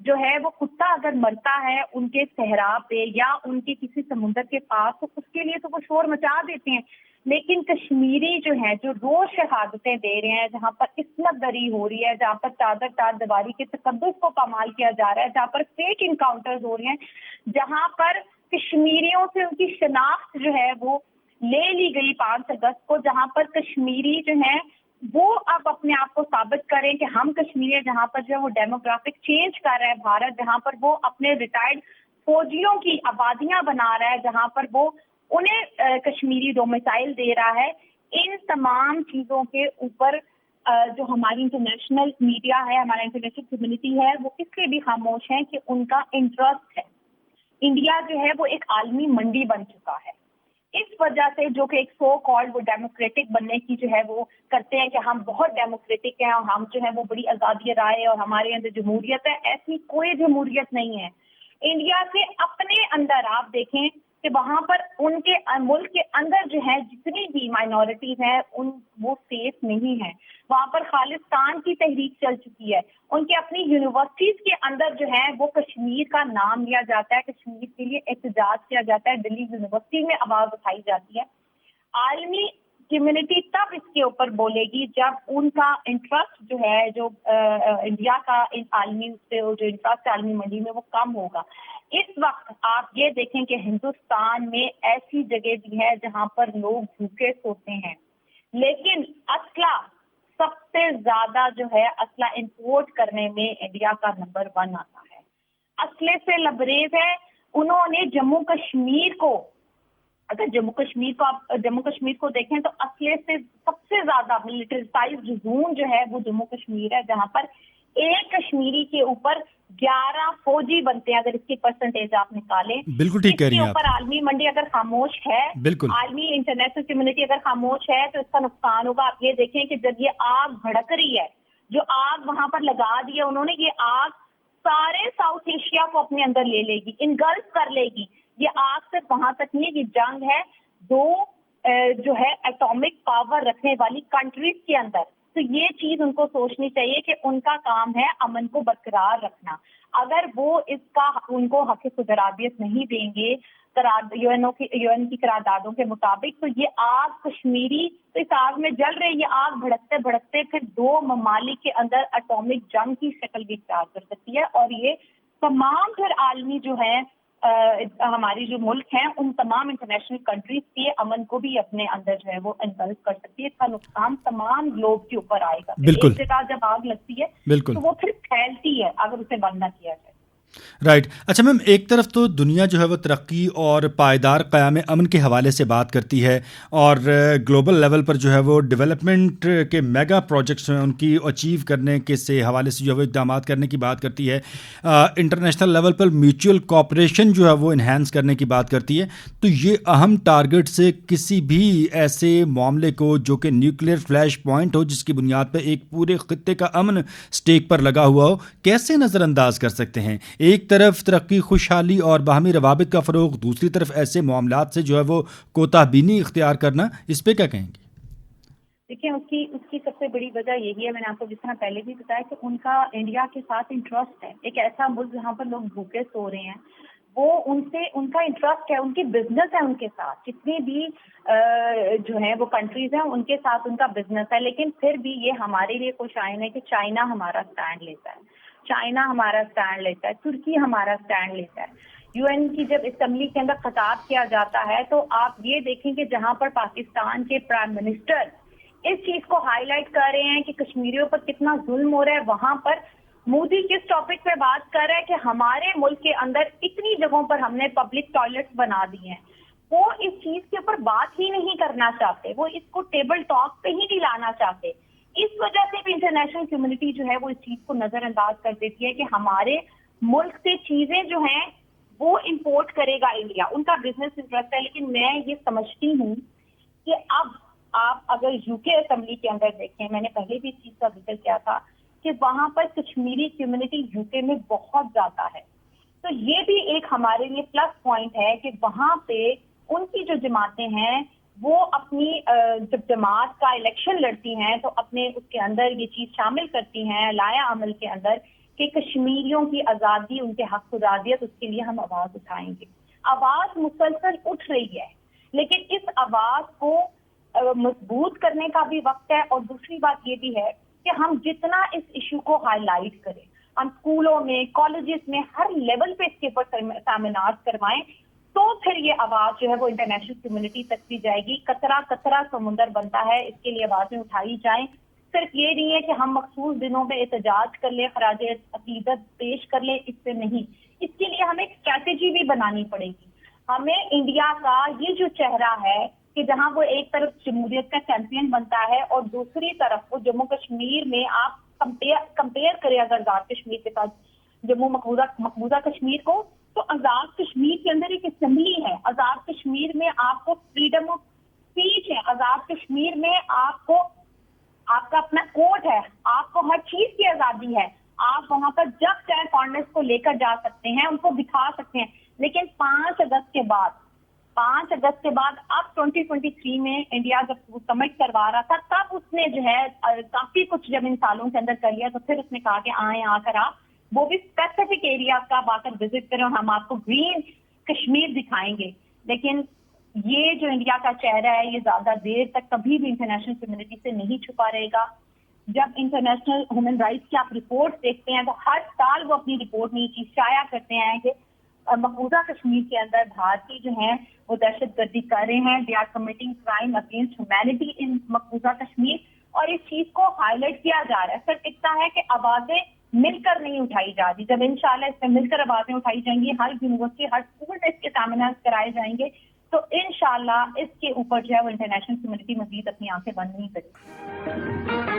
جو ہے وہ کتا اگر مرتا ہے ان کے صحرا پہ یا ان کے کسی سمندر کے پاس تو اس کے لیے تو وہ شور مچا دیتے ہیں، لیکن کشمیری جو ہیں جو روز شہادتیں دے رہے ہیں، جہاں پر عصمت دری ہو رہی ہے، جہاں پر چادر تار دیواری کے تقدس کو پامال کیا جا رہا ہے، جہاں پر فیک انکاؤنٹرز ہو رہے ہیں، جہاں پر کشمیریوں سے ان کی شناخت جو ہے وہ لے لی گئی 5 اگست کو، جہاں پر کشمیری جو ہیں وہ اب اپنے آپ کو ثابت کریں کہ ہم کشمیری، جہاں پر جو ہے وہ ڈیموگرافک چینج کر رہا ہے بھارت، جہاں پر وہ اپنے ریٹائرڈ فوجیوں کی آبادیاں بنا رہا ہے، جہاں پر وہ انہیں کشمیری ڈومیسائل دے رہا ہے. ان تمام چیزوں کے اوپر جو ہماری انٹرنیشنل میڈیا ہے، ہمارا انٹرنیشنل کمیونٹی ہے، وہ اس لیے بھی خاموش ہے کہ ان کا انٹرسٹ ہے. انڈیا جو ہے وہ ایک عالمی منڈی بن چکا ہے. اس وجہ سے جو کہ ایک سو کالڈ وہ ڈیموکریٹک بننے کی جو ہے وہ کرتے ہیں کہ ہم بہت ڈیموکریٹک ہیں اور ہم جو ہے وہ بڑی آزادی رائے اور ہمارے اندر جمہوریت ہے. ایسی کوئی جمہوریت نہیں ہے. انڈیا سے اپنے اندر آپ دیکھیں کہ وہاں پر ان کے ملک کے اندر جو ہے جتنی بھی مائنورٹیز ہیں وہ سیف نہیں ہیں. وہاں پر خالصتان کی تحریک چل چکی ہے. ان کے اپنی یونیورسٹیز کے اندر جو ہے وہ کشمیر کا نام لیا جاتا ہے، کشمیر کے لیے احتجاج کیا جاتا ہے، دلی یونیورسٹی میں آواز اٹھائی جاتی ہے. عالمی کمیونٹی تب اس کے اوپر بولے گی جب ان کا انٹرسٹ جو ہے جو انڈیا کا عالمی جو انٹرسٹ عالمی منڈی میں وہ کم ہوگا. اس وقت آپ یہ دیکھیں کہ ہندوستان میں ایسی جگہ بھی ہے جہاں پر لوگ بھوکے سوتے ہیں، لیکن اسلحہ سب سے زیادہ جو ہے اسلحہ امپورٹ کرنے میں انڈیا کا نمبر 1 آتا ہے. اسلحے سے لبریز ہے. انہوں نے جموں کشمیر کو، اگر جموں کشمیر کو دیکھیں تو اسلحے سے سب سے زیادہ ملٹریزائزڈ زون جو ہے وہ جموں کشمیر ہے، جہاں پر ایک کشمیری کے اوپر 11 فوجی بنتے ہیں. اگر اس کی پرسنٹیج آپ نکالیں، بالکل ٹھیک کہہ رہی ہیں اس کے اوپر عالمی منڈی اگر خاموش ہے، بالکل عالمی انٹرنیشنل کمیونٹی اگر خاموش ہے تو اس کا نقصان ہوگا. آپ یہ دیکھیں کہ جب یہ آگ بھڑک رہی ہے، جو آگ وہاں پر لگا دی ہے انہوں نے، یہ آگ سارے ساؤتھ ایشیا کو اپنے اندر لے لے گی، انگلف کر لے گی. یہ آگ صرف وہاں تک نہیں، یہ جنگ ہے 2 جو ہے ایٹامک پاور رکھنے والی کنٹریز کے اندر. تو یہ چیز ان کو سوچنی چاہیے کہ ان کا کام ہے امن کو برقرار رکھنا. اگر وہ اس کا ان کو حق خودارادیت نہیں دیں گے یو این کی قراردادوں کے مطابق، تو یہ آگ کشمیری تو اس آگ میں جل رہی، یہ آگ بھڑکتے بھڑکتے پھر 2 ممالک کے اندر اٹامک جنگ کی شکل بھی اختیار کر سکتی ہے. اور یہ تمام پھر عالمی جو ہے ہماری جو ملک ہیں ان تمام انٹرنیشنل کنٹریز کے امن کو بھی اپنے اندر جو ہے وہ انگلف کر سکتی ہے. اس کا نقصان تمام گلوب کے اوپر آئے گا. ایک جگہ جب آگ لگتی ہے تو وہ پھر پھیلتی ہے اگر اسے بند نہ کیا جائے. رائٹ. اچھا میم، ایک طرف تو دنیا جو ہے وہ ترقی اور پائیدار قیام امن کے حوالے سے بات کرتی ہے اور گلوبل لیول پر جو ہے وہ ڈیولپمنٹ کے میگا پروجیکٹس ہیں ان کی اچیو کرنے کے سے حوالے سے جو ہے وہ اقدامات کرنے کی بات کرتی ہے. انٹرنیشنل لیول پر میوچل کوآپریشن جو ہے وہ انہینس کرنے کی بات کرتی ہے. تو یہ اہم ٹارگٹ سے کسی بھی ایسے معاملے کو جو کہ نیوکلیئر فلیش پوائنٹ ہو، جس کی بنیاد پہ ایک پورے خطے کا امن سٹیک پر لگا ہوا ہو، کیسے نظر انداز کر سکتے ہیں؟ ایک طرف ترقی، خوشحالی اور باہمی روابط کا فروغ، دوسری طرف ایسے معاملات سے جو ہے وہ کوتاہ بینی اختیار کرنا، اس پہ کیا کہیں گے؟ دیکھیں اس کی سب سے بڑی وجہ یہی ہے، میں نے آپ کو جس طرح پہلے بھی بتایا کہ ان کا انڈیا کے ساتھ انٹرسٹ ہے. ایک ایسا ملک جہاں پر لوگ بھوکے سو رہے ہیں، وہ ان کا انٹرسٹ ہے، ان کی بزنس ہے ان کے ساتھ. جتنی بھی جو ہے وہ کنٹریز ہیں ان کے ساتھ ان کا بزنس ہے. لیکن پھر بھی یہ ہمارے لیے خوش آئین ہے کہ چائنا ہمارا اسٹینڈ لیتا ہے، چائنا ہمارا اسٹینڈ لیتا ہے، ترکی ہمارا اسٹینڈ لیتا ہے. یو این کی جب اسمبلی کے اندر خطاب کیا جاتا ہے تو آپ یہ دیکھیں کہ جہاں پر پاکستان کے پرائم منسٹر اس چیز کو ہائی لائٹ کر رہے ہیں کہ کشمیریوں پر کتنا ظلم ہو رہا ہے، وہاں پر مودی کس ٹاپک پہ بات کر رہا ہے کہ ہمارے ملک کے اندر اتنی جگہوں پر ہم نے پبلک ٹوائلٹس بنا دی ہیں. وہ اس چیز کے اوپر بات ہی نہیں کرنا چاہتے، وہ اس کو ٹیبل ٹاک پہ ہی نہیں لانا چاہتے. اس وجہ سے بھی انٹرنیشنل کمیونٹی جو ہے وہ اس چیز کو نظر انداز کر دیتی ہے کہ ہمارے ملک سے چیزیں جو ہیں وہ امپورٹ کرے گا انڈیا، ان کا بزنس انٹرسٹ ہے. لیکن میں یہ سمجھتی ہوں کہ اب آپ اگر یو کے اسمبلی کے اندر دیکھیں، میں نے پہلے بھی اس چیز کا ذکر کیا تھا کہ وہاں پر کشمیری کمیونٹی یو کے میں بہت زیادہ ہے. تو یہ بھی ایک ہمارے لیے پلس پوائنٹ ہے کہ وہاں پہ ان کی جو جماعتیں ہیں وہ اپنی جب جماعت کا الیکشن لڑتی ہیں تو اپنے اس کے اندر یہ چیز شامل کرتی ہیں لایا عمل کے اندر کہ کشمیریوں کی آزادی، ان کے حق خودارادیت، اس کے لیے ہم آواز اٹھائیں گے. آواز مسلسل اٹھ رہی ہے، لیکن اس آواز کو مضبوط کرنے کا بھی وقت ہے. اور دوسری بات یہ بھی ہے کہ ہم جتنا اس ایشو کو ہائی لائٹ کریں، ہم اسکولوں میں، کالجز میں، ہر لیول پہ اس کے اوپر سیمینار کروائیں، تو پھر یہ آواز جو ہے وہ انٹرنیشنل کمیونٹی تک بھی جائے گی. قطرہ قطرہ سمندر بنتا ہے، اس کے لیے آوازیں اٹھائی جائیں. صرف یہ نہیں ہے کہ ہم مخصوص دنوں پہ احتجاج کر لیں، خراج عقیدت پیش کر لیں، اس سے نہیں. اس کے لیے ہمیں ایک اسٹریٹجی بھی بنانی پڑے گی. ہمیں انڈیا کا یہ جو چہرہ ہے کہ جہاں وہ ایک طرف جمہوریت کا چیمپئن بنتا ہے اور دوسری طرف وہ جموں کشمیر میں، آپ کمپیئر کریں اگر آزاد کشمیر کے ساتھ جموں مقبوضہ کشمیر کو، تو آزاد کشمیر کے اندر ایک اسمبلی ہے. آزاد کشمیر میں آپ کو فریڈم آف اسپیچ ہے. آزاد کشمیر میں آپ کا اپنا کورٹ ہے. آپ کو ہر چیز کی آزادی ہے. آپ وہاں پر جب چاہے فارنرز کو لے کر جا سکتے ہیں، ان کو دکھا سکتے ہیں. لیکن 5 اگست کے بعد اب 2023 میں انڈیا جب وہ سمٹ کروا رہا تھا، تب اس نے جو ہے کافی کچھ جب ان سالوں کے اندر کر لیا، تو پھر اس نے کہا کہ آ کر آپ وہ بھی اسپیسیفک ایریاز کا آ کر وزٹ کریں اور ہم آپ کو گرین کشمیر دکھائیں گے. لیکن یہ جو انڈیا کا چہرہ ہے، یہ زیادہ دیر تک کبھی بھی انٹرنیشنل کمیونٹی سے نہیں چھپا رہے گا. جب انٹرنیشنل ہیومن رائٹس کی آپ رپورٹ دیکھتے ہیں تو ہر سال وہ اپنی رپورٹ میں یہ چیز شائع کرتے ہیں کہ مقبوضہ کشمیر کے اندر بھارتی جو ہیں وہ دہشت گردی کر رہے ہیں. They are committing crime against humanity in مقبوضہ کشمیر. اور اس چیز کو ہائی لائٹ کیا جا رہا ہے. صرف اتنا ہے کہ آوازیں مل کر نہیں اٹھائی جا رہی. جب انشاءاللہ اس میں مل کر آوازیں اٹھائی جائیں گی، ہر یونیورسٹی، ہر اسکول میں اس کے سیمینارز کرائے جائیں گے، تو انشاءاللہ اس کے اوپر جو ہے وہ انٹرنیشنل کمیونٹی مزید اپنی آنکھیں بند نہیں کرے.